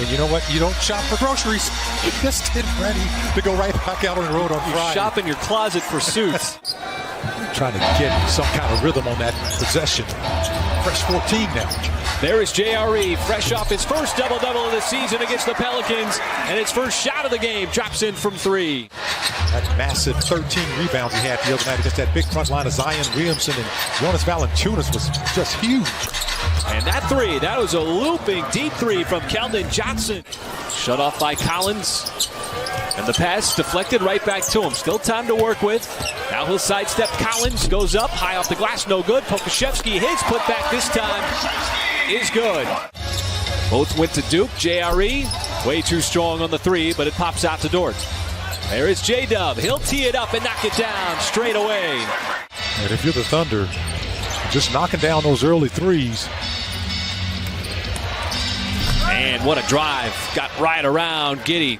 And you know what? You don't shop for groceries. You're just getting ready to go right back out on the road on Friday. Shop in your closet for suits. Trying to get some kind of rhythm on that possession. Fresh 14 now. There is JRE, fresh off his first double-double of the season against the Pelicans, and his first shot of the game drops in from three. That massive 13 rebounds he had the other night against that big front line of Zion Williamson and Jonas Valanciunas was just huge. And that three, that was a looping deep three from Keldon Johnson. Shut off by Collins. And the pass deflected right back to him. Still time to work with. Now he'll sidestep Collins. Goes up, high off the glass, no good. Pokashevsky, his put back this time is good. Both went to Duke. JRE, way too strong on the three, but it pops out to Dort. There is J-Dub. He'll tee it up and knock it down straight away. And if you're the Thunder, just knocking down those early threes. And what a drive. Got right around Giddey.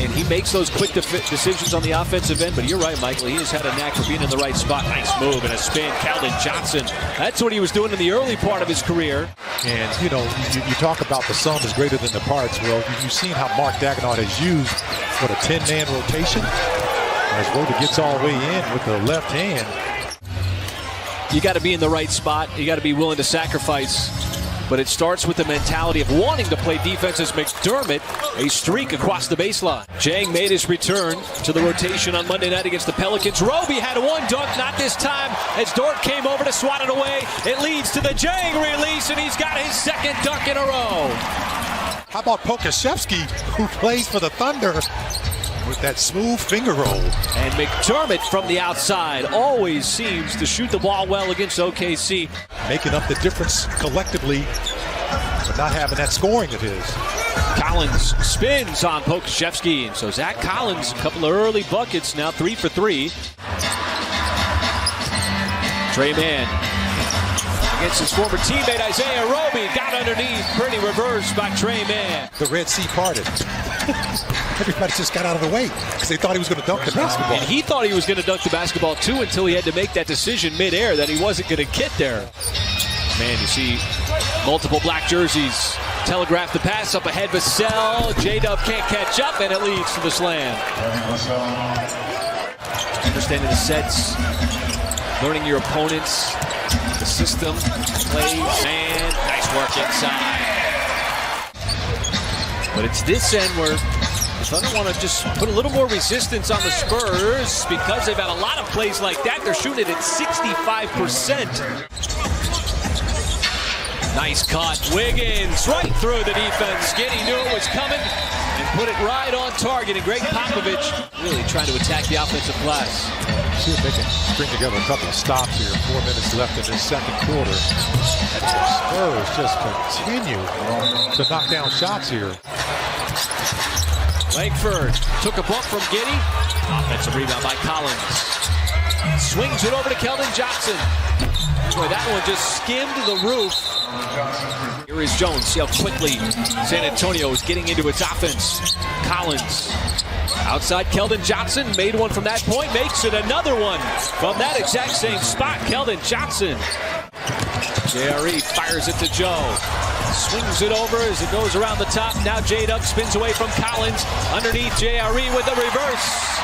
And he makes those quick decisions on the offensive end. But you're right, Michael. He has had a knack for being in the right spot. Nice move and a spin. Keldon Johnson. That's what he was doing in the early part of his career. And, you know, you talk about the sum is greater than the parts. Well, you've seen how Mark Daigneault has used, what, a 10-man rotation? As Rhoda gets all the way in with the left hand. You got to be in the right spot. You got to be willing to sacrifice. But it starts with the mentality of wanting to play defense as McDermott, a streak across the baseline. Jang made his return to the rotation on Monday night against the Pelicans. Roby had one dunk, not this time, as Dort came over to swat it away. It leads to the Jang release, and he's got his second dunk in a row. How about Pokashevsky, who plays for the Thunder, with that smooth finger roll? And McDermott from the outside always seems to shoot the ball well against OKC. Making up the difference collectively, but not having that scoring of his. Collins spins on Pokashevsky, and so Zach Collins, a couple of early buckets, now 3 for 3. Trey Mann against his former teammate Isaiah Roby, got underneath, pretty reversed by Trey Mann. The Red Sea parted. Everybody just got out of the way because they thought he was going to dunk the basketball. And he thought he was going to dunk the basketball too until he had to make that decision midair that he wasn't going to get there. Man, you see multiple black jerseys telegraph the pass up ahead. Vassell, J-Dub can't catch up, and it leads to the slam. Understanding the sets, learning your opponents, the system, play, man, nice work inside. But it's this end where the Thunder want to just put a little more resistance on the Spurs because they've had a lot of plays like that. They're shooting it at 65%. Nice cut. Wiggins right through the defense. Giddey knew it was coming and put it right on target. And Greg Popovich really trying to attack the offensive glass. See if they can string together a couple of stops here. 4 minutes left in this second quarter. And the Spurs just continue to knock down shots here. Langford took a bump from Giddey. Offensive rebound by Collins. Swings it over to Keldon Johnson. Boy, that one just skimmed the roof. Here is Jones. See how quickly San Antonio is getting into its offense. Collins. Outside Keldon Johnson. Made one from that point. Makes it another one from that exact same spot. Keldon Johnson. JRE fires it to Joe. Swings it over as it goes around the top. Now J-Dub spins away from Collins. Underneath JRE with the reverse.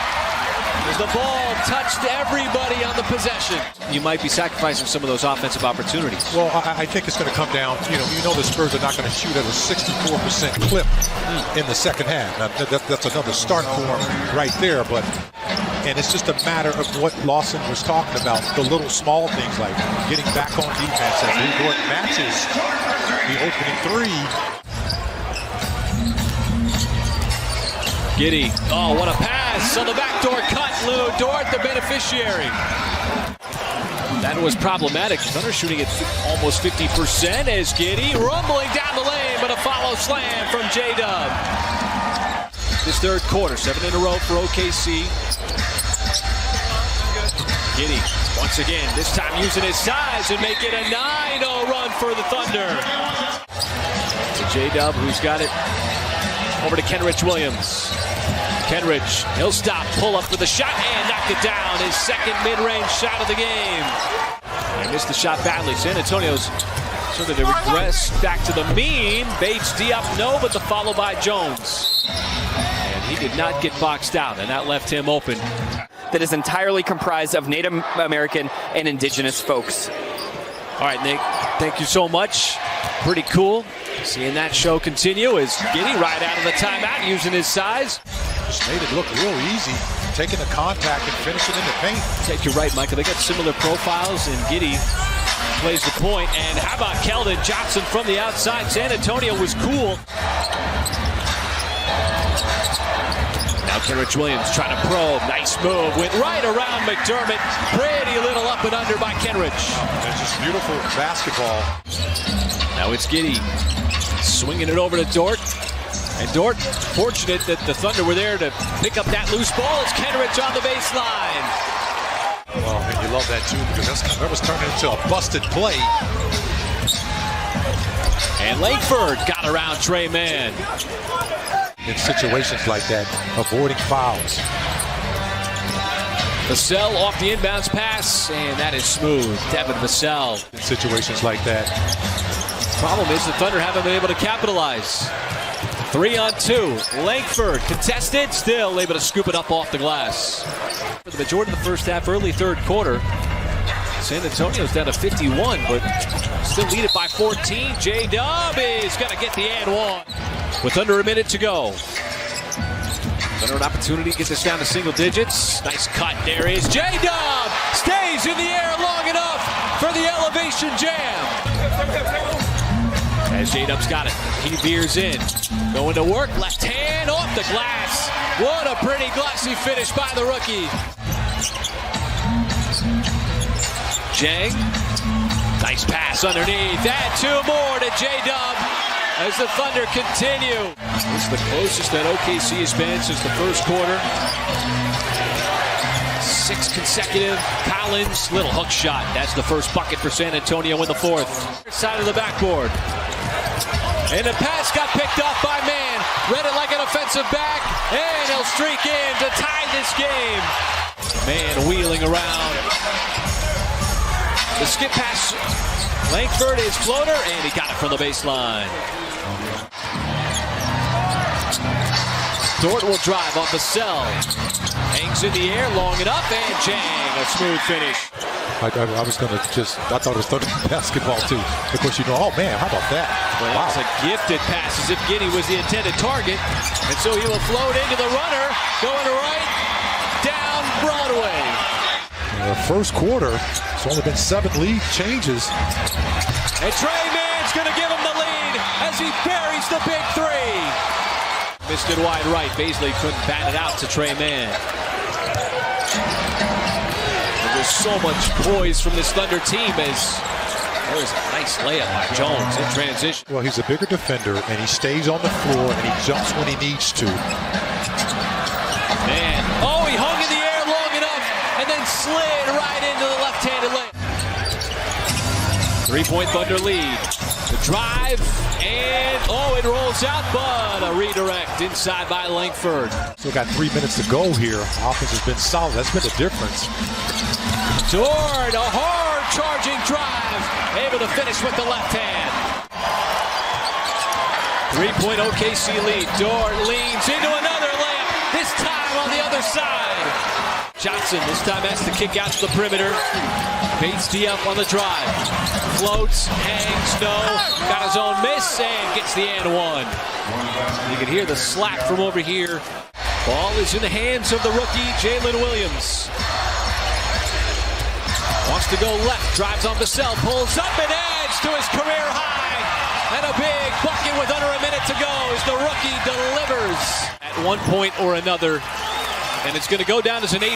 As the ball touched everybody on the possession. You might be sacrificing some of those offensive opportunities. Well, I think it's going to come down, you know the Spurs are not going to shoot at a 64% clip in the second half. Now, that's another start for them right there, and it's just a matter of what Lawson was talking about, the little small things like getting back on defense as Lou Dort matches the opening three. Giddey, oh, what a pass on the backdoor cut. Lou Dort, the beneficiary. That was problematic. Thunder shooting at almost 50% as Giddey rumbling down the lane, but a follow slam from J-Dub. This third quarter, 7 in a row for OKC. Giddey, once again, this time using his size and make it a 9-0 run for the Thunder. To J-Dub, who's got it over to Kenrich Williams. Kenrich, he'll stop, pull up for the shot, and knock it down. His second mid-range shot of the game. They missed the shot badly. San Antonio's So did it regress back to the mean. Bates D up, no, but the follow by Jones. And he did not get boxed out, and that left him open. That is entirely comprised of Native American and indigenous folks. All right, Nick, thank you so much. Pretty cool. Seeing that show continue as Giddey right out of the timeout using his size. Just made it look real easy, taking the contact and finishing in the paint. Take you right, Michael. They got similar profiles, and Giddey plays the point. And how about Keldon Johnson from the outside? San Antonio was cool. Now Kenrich Williams trying to probe. Nice move. Went right around McDermott. Pretty little up and under by Kenrich. It's just beautiful basketball. Now it's Giddey swinging it over to Dort. And Dort, fortunate that the Thunder were there to pick up that loose ball. It's Kenrich on the baseline. Well, and you love that too, because that was turning into a busted play. And Langford got around Trey Mann. In situations like that, avoiding fouls. Vassell off the inbounds pass, and that is smooth. Devin Vassell. In situations like that. Problem is the Thunder haven't been able to capitalize. 3-on-2. Langford contested, still able to scoop it up off the glass. For the majority of the first half, early third quarter, San Antonio's down to 51, but still lead it by 14. J-Dub is going to get the and one with under a minute to go. Thunder an opportunity to get this down to single digits. Nice cut. There is J-Dub. Stays in the air long enough for the elevation jam. As J-Dub's got it, he veers in. Going to work, left hand off the glass. What a pretty glassy finish by the rookie. Jang, nice pass underneath. And two more to J-Dub as the Thunder continue. This is the closest that OKC has been since the first quarter. 6 consecutive. Collins, little hook shot. That's the first bucket for San Antonio in the fourth. Side of the backboard. And the pass got picked off by Mann. Read it like an offensive back. And he'll streak in to tie this game. Mann wheeling around. The skip pass. Langford is floater, and he got it from the baseline. Dort will drive off the cell. Hangs in the air long enough, and Jang, a smooth finish. I was going to I thought it was Thunder basketball too. Of course, oh man, how about that? Well, wow. That's a gifted pass as if Giddey was the intended target. And so he will float into the runner, going right down Broadway. The first quarter, it's only been 7 lead changes. And Trey Mann's going to give him the lead as he buries the big three. Missed it wide right. Baisley couldn't bat it out to Trey Mann. There's so much poise from this Thunder team as there's a nice layup by Jones in transition. Well, he's a bigger defender, and he stays on the floor, and he jumps when he needs to. Man, oh, he hung in the air long enough and then slid right into the left-handed layup. 3-point Thunder lead. The drive, and oh, it rolls out, but a redirect inside by Langford. Still got 3 minutes to go here. Offense has been solid. That's been the difference. Dort, a hard charging drive, able to finish with the left hand. 3-point OKC lead. Dort leans into another layup, this time on the other side. Johnson this time has to kick out to the perimeter. Bates D up on the drive. Floats, hangs, no. Got his own miss and gets the and one. You can hear the slack from over here. Ball is in the hands of the rookie, Jalen Williams. Wants to go left, drives on Vassell, pulls up and adds to his career high. And a big bucket with under a minute to go as the rookie delivers at one point or another. And it's going to go down as an 8.